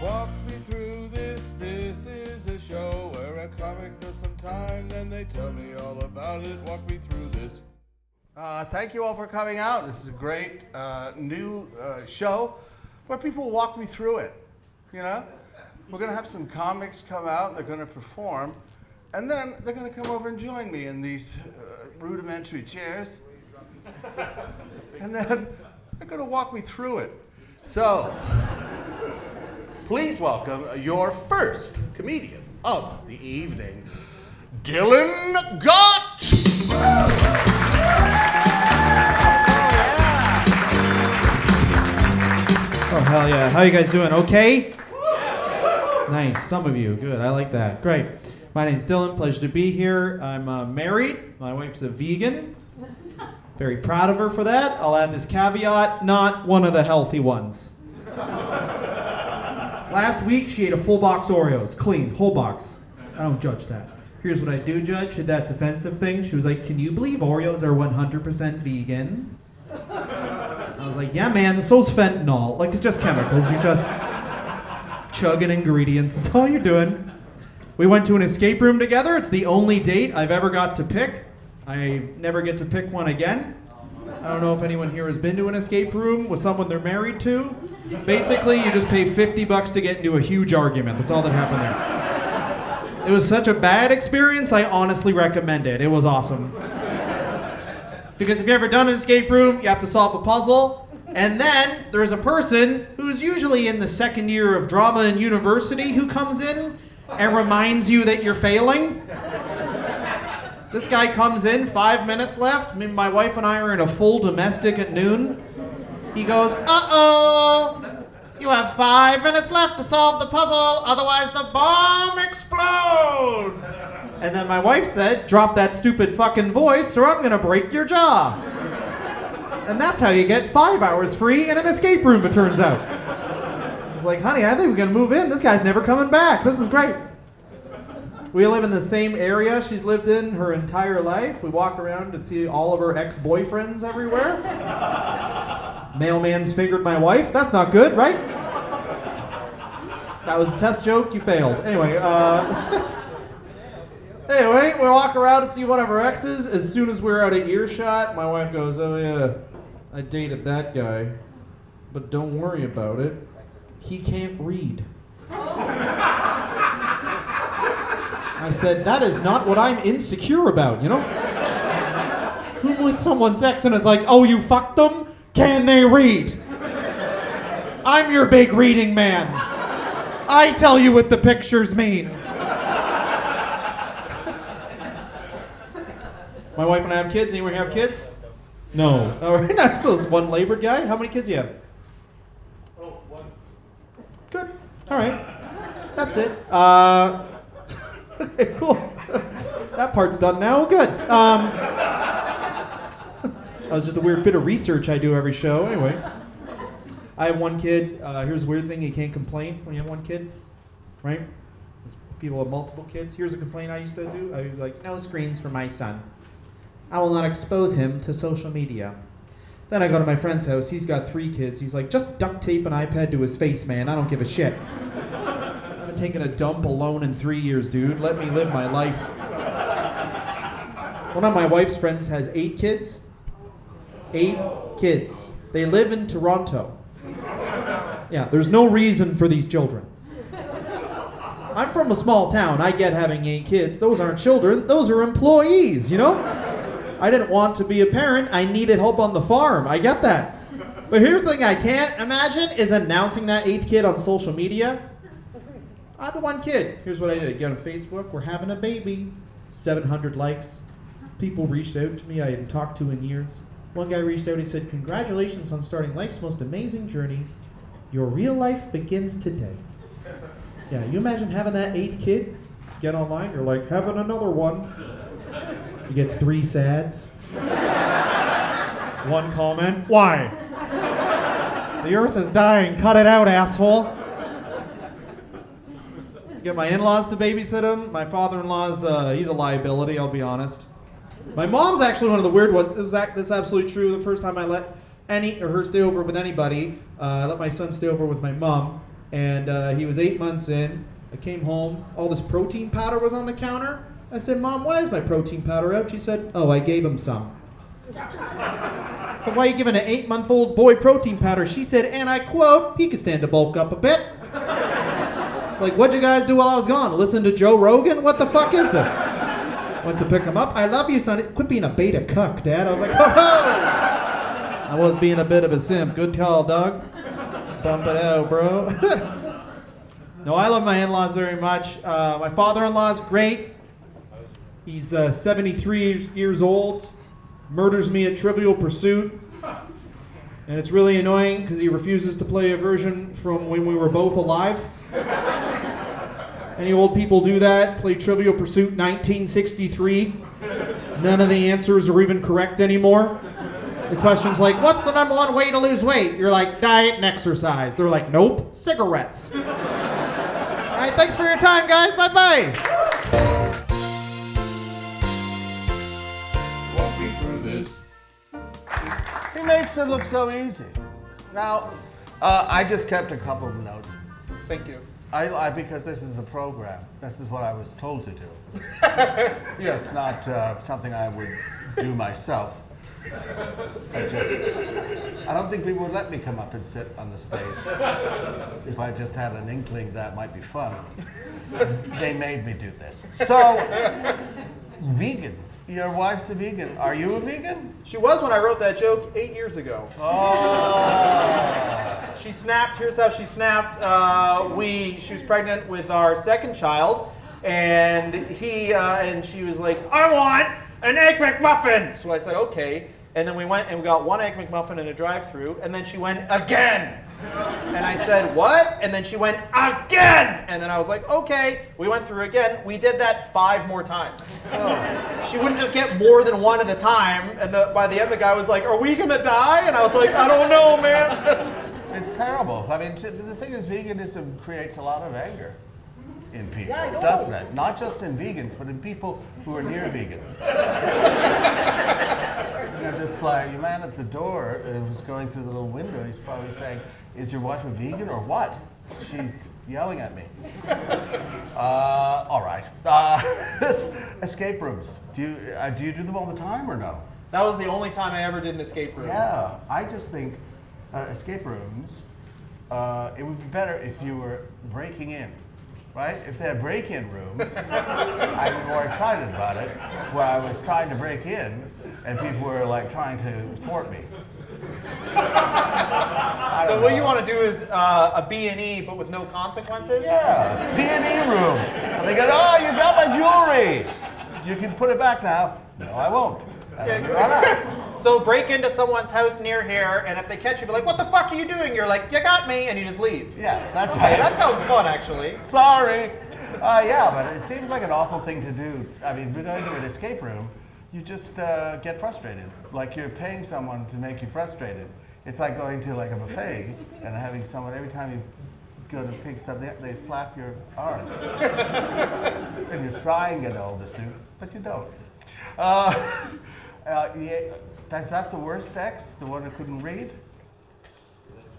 Walk me through this. This is a show where a comic does some time, then they tell me all about it. Walk me through this. Thank you all for coming out. This is a great new show where people walk me through it. You know, we're going to have some comics come out and they're going to perform, and then they're going to come over and join me in these rudimentary chairs, and then they're going to walk me through it. So, please welcome your first comedian of the evening, Dylan Gott. Oh, hell yeah. How you guys doing? Okay? Nice. Some of you. Good. I like that. Great. My name's Dylan. Pleasure to be here. I'm married. My wife's a vegan. Very proud of her for that. I'll add this caveat, not one of the healthy ones. Last week, she ate a full box Oreos. Clean. Whole box. I don't judge that. Here's what I do judge. She did that defensive thing. She was like, can you believe Oreos are 100% vegan? I was like, yeah, man, so's fentanyl. Like, it's just chemicals. You just chugging ingredients. That's all you're doing. We went to an escape room together. It's the only date I've ever got to pick. I never get to pick one again. I don't know if anyone here has been to an escape room with someone they're married to. Basically, you just pay $50 to get into a huge argument. That's all that happened there. It was such a bad experience, I honestly recommend it. It was awesome. Because if you've ever done an escape room, you have to solve a puzzle, and then there's a person who's usually in the second year of drama in university who comes in and reminds you that you're failing. This guy comes in, 5 minutes left. My wife and I are in a full domestic at noon. He goes, uh-oh, you have 5 minutes left to solve the puzzle, otherwise the bomb explodes. And then my wife said, drop that stupid fucking voice or I'm gonna break your jaw. And that's how you get 5 hours free in an escape room, it turns out. I was like, honey, I think we're gonna move in. This guy's never coming back. This is great. We live in the same area she's lived in her entire life. We walk around and see all of her ex-boyfriends everywhere. Mailman's fingered my wife. That's not good, right? That was a test joke. You failed. Anyway, Anyway, we walk around to see one of our exes. As soon as we're out of earshot, my wife goes, oh yeah, I dated that guy. But don't worry about it. He can't read. I said, that is not what I'm insecure about, you know? Who with someone's ex and is like, oh, you fucked them? Can they read? I'm your big reading man. I tell you what the pictures mean. My wife and I have kids. Anyone have kids? No. All right, nice. So it's one labored guy. How many kids do you have? Oh, one. Good. All right. That's it. Okay, cool. That part's done now. Good. That was just a weird bit of research I do every show. Anyway, I have one kid. Here's a weird thing. You can't complain when you have one kid, right? People have multiple kids. Here's a complaint I used to do. I was like, no screens for my son. I will not expose him to social media. Then I go to my friend's house. He's got 3 kids. He's like, just duct tape an iPad to his face, man. I don't give a shit. I haven't taken a dump alone in 3 years, dude. Let me live my life. One of my wife's friends has 8 kids. 8 kids. They live in Toronto. Yeah, there's no reason for these children. I'm from a small town. I get having 8 kids. Those aren't children. Those are employees, you know? I didn't want to be a parent. I needed help on the farm. I get that. But here's the thing I can't imagine is announcing that 8th kid on social media. I had the one kid. Here's what I did. I get on Facebook. We're having a baby. 700 likes. People reached out to me I hadn't talked to in years. One guy reached out. He said, congratulations on starting life's most amazing journey. Your real life begins today. Yeah, you imagine having that 8th kid, get online, you're like, having another one. You get 3 sads. 1 comment, why? The earth is dying, cut it out, asshole. Get my in-laws to babysit him. My father-in-law's, he's a liability, I'll be honest. My mom's actually one of the weird ones. This is absolutely true. The first time I let her stay over with anybody, I let my son stay over with my mom. And he was 8 months in. I came home. All this protein powder was on the counter. I said, Mom, why is my protein powder out? She said, oh, I gave him some. So why are you giving an 8-month-old boy protein powder? She said, and I quote, he could stand to bulk up a bit. It's like, what'd you guys do while I was gone? Listen to Joe Rogan? What the fuck is this? Went to pick him up. I love you, son. Quit being a beta cuck, Dad. I was like, ho ho! I was being a bit of a simp. Good call, dog. Bump it out, bro. No, I love my in-laws very much. My father-in-law is great. He's 73 years old. Murders me at Trivial Pursuit. And it's really annoying because he refuses to play a version from when we were both alive. Any old people do that, play Trivial Pursuit 1963. None of the answers are even correct anymore. The question's like, what's the number one way to lose weight? You're like, diet and exercise. They're like, nope, cigarettes. All right, thanks for your time, guys. Bye-bye. Walk me through this. He makes it look so easy. Now, I just kept a couple of notes. Thank you. Because this is the program. This is what I was told to do. Yeah, it's not something I would do myself. I don't think people would let me come up and sit on the stage if I just had an inkling that might be fun. They made me do this. So, vegans. Your wife's a vegan. Are you a vegan? She was when I wrote that joke 8 years ago. Oh. She snapped. Here's how she snapped. She was pregnant with our second child, and she was like, I want an Egg McMuffin. So I said, okay. And then we went and we got one Egg McMuffin in a drive-thru, and then she went again. And I said, what? And then she went again. And then I was like, okay. We went through again. We did that 5 more times. Oh. She wouldn't just get more than one at a time. And by the end, the guy was like, are we gonna die? And I was like, I don't know, man. It's terrible. I mean, the thing is, veganism creates a lot of anger in people, Yeah, I know. doesn't it? Not just in vegans, but in people who are near vegans. Just like your man at the door who's going through the little window, he's probably saying, is your wife a vegan or what? She's yelling at me. All right. Escape rooms. Do you do them all the time or no? That was the only time I ever did an escape room. Yeah, I just think escape rooms, it would be better if you were breaking in, right? If they had break-in rooms, I'd be more excited about it, where I was trying to break in and people were like trying to thwart me. So what you want to do is a B&E, but with no consequences? Yeah, B&E room. And they go, oh, you got my jewelry. You can put it back now. No, I won't. And then you run out. So break into someone's house near here, and if they catch you, be like, what the fuck are you doing? You're like, you got me, and you just leave. Yeah, that's Hey, right. that sounds fun, actually. Sorry. Yeah, but it seems like an awful thing to do. I mean, going to an escape room, you just get frustrated. Like you're paying someone to make you frustrated. It's like going to like a buffet and having someone, every time you go to pick something up, they slap your arm. And you try and get all the soup, but you don't. Is that the worst ex? The one who couldn't read?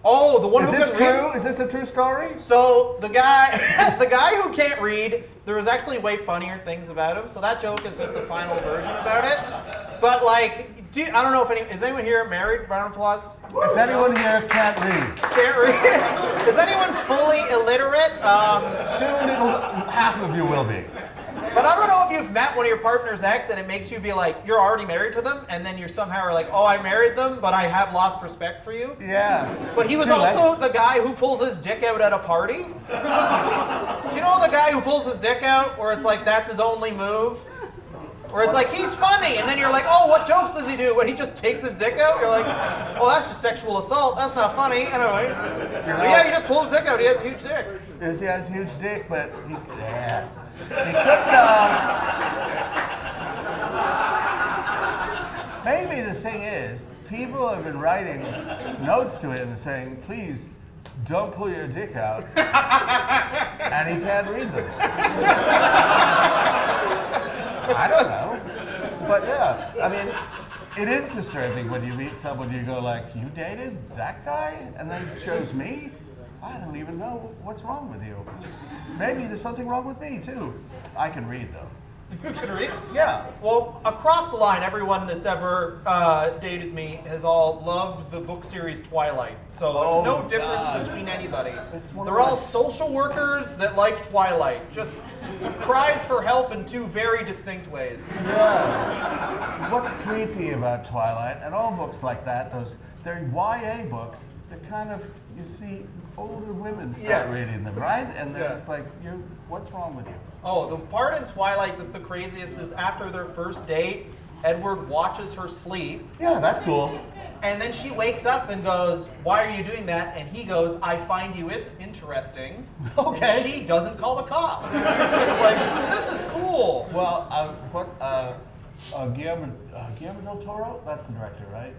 Oh, the one Is who this couldn't true? read? Is this a true story? So the guy, the guy who can't read, there was actually way funnier things about him. So that joke is just the final version about it. But like, I don't know if is anyone here married? Round of applause. Is anyone here can't read? Can't read. Is anyone fully illiterate? Soon half of you will be. But I don't know if you've met one of your partner's ex and it makes you be like, you're already married to them, and then you somehow are like, oh, I married them, but I have lost respect for you. Yeah. But he was also the guy who pulls his dick out at a party. Do you know the guy who pulls his dick out, where it's like, that's his only move? Where it's like, he's funny, and then you're like, oh, what jokes does he do? When he just takes his dick out, you're like, oh, that's just sexual assault. That's not funny. Anyway. But yeah, he just pulls his dick out. He has a huge dick. Yes, he has a huge dick, but he could, maybe the thing is, people have been writing notes to him and saying, please, don't pull your dick out, and he can't read them. I don't know. But yeah, I mean, it is disturbing when you meet someone, you go like, you dated that guy and then chose me? I don't even know what's wrong with you. Maybe there's something wrong with me too. I can read though. You can read? Yeah. Well, across the line, everyone that's ever dated me has all loved the book series Twilight. So there's no difference God. between anybody. one of They're all my- social workers that like Twilight. Just cries for help in two very distinct ways. Yeah. What's creepy about Twilight and all books like that, they're YA books that kind of, you see older women start Yes. reading them, right? And they're Yeah. just like, what's wrong with you? Oh, the part in Twilight that's the craziest is after their first date, Edward watches her sleep, Yeah, that's cool. and then she wakes up and goes, "Why are you doing that?" And he goes, "I find you interesting." Okay. And she doesn't call the cops. She's just like, "This is cool." Well, Guillermo del Toro, that's the director, right?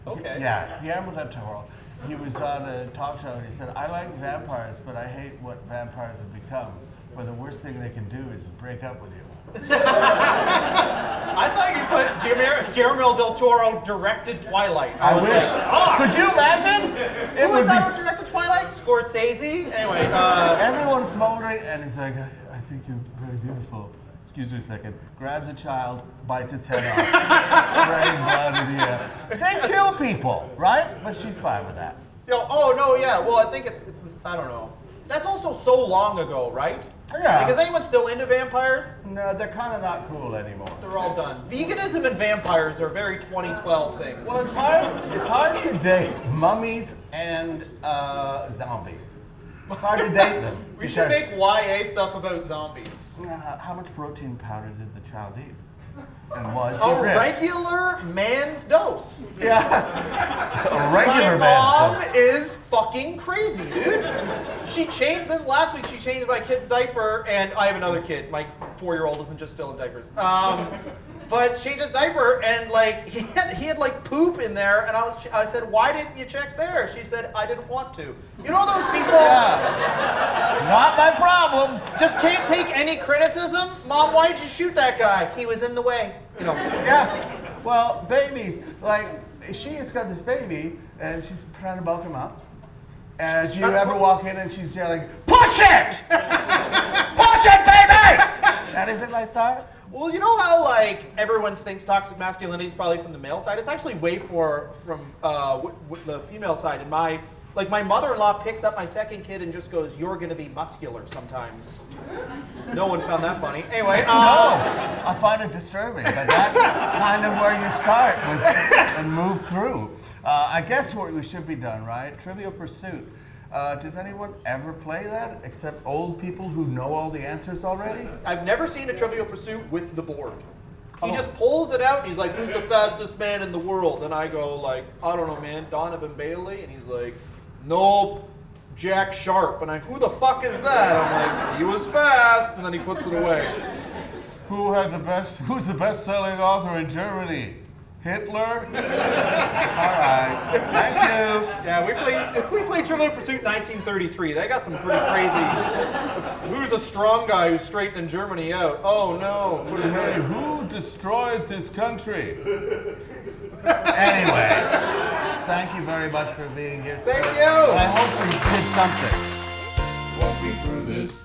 Okay. Yeah, Guillermo del Toro. He was on a talk show and he said, I like vampires, but I hate what vampires have become. Where the worst thing they can do is break up with you. I thought you put Guillermo del Toro directed Twilight. I was wish. like, "Ah!" Could you imagine? Who was that who directed Twilight? Scorsese? Anyway, Everyone's smoldering and he's like, I think you're very beautiful. Excuse me a second. Grabs a child, bites its head off, spraying blood in the air. They kill people, right? But she's fine with that. oh no, yeah. Well, I think it's this, I don't know. That's also so long ago, right? Yeah. Like, is anyone still into vampires? No, they're kind of not cool anymore. They're all done. Veganism and vampires are very 2012 things. Well, it's hard to date mummies and zombies. It's hard to date them. We should because, make YA stuff about zombies. how much protein powder did the child eat? And was he A ripped? regular man's dose. Yeah. A regular My man's mom dose. is fucking crazy, dude. She changed this last week. She changed my kid's diaper, and I have another kid. My 4-year-old isn't just still in diapers. But she changed his diaper, and like he had like poop in there, and I said, "Why didn't you check there?" She said, "I didn't want to." You know those people Yeah. Not my problem. just can't take any criticism. Mom, why did you shoot that guy? He was in the way. You know. Yeah. Well, babies, like, she has got this baby, and she's trying to bulk him up. And you ever walk in and she's yelling, "Push it! Push it, baby!" Anything like that? Well, you know how like everyone thinks toxic masculinity is probably from the male side? It's actually way more from the female side. And my mother-in-law picks up my second kid and just goes, "You're going to be muscular sometimes." No one found that funny. Anyway, No, I find it disturbing, but that's kind of where you start with and move through. I guess what we should be done, right? Trivial Pursuit. Does anyone ever play that except old people who know all the answers already? I've never seen a Trivial Pursuit with the board. He Oh. just pulls it out and he's like, "Who's the fastest man in the world?" And I go like, "I don't know, man, Donovan Bailey." And he's like, "Nope, Jack Sharp." And who the fuck is that? I'm like, "He was fast." And then he puts it away. Who's the best-selling author in Germany? Hitler? All right. Thank you. Yeah, we played Trivial Pursuit 1933. They got some pretty crazy. Who's a strong guy who's straightening Germany out? Oh no. Put it Hey, away. who destroyed this country? Anyway, thank you very much for being here today. Thank you. I hope you did something. Walk me through this.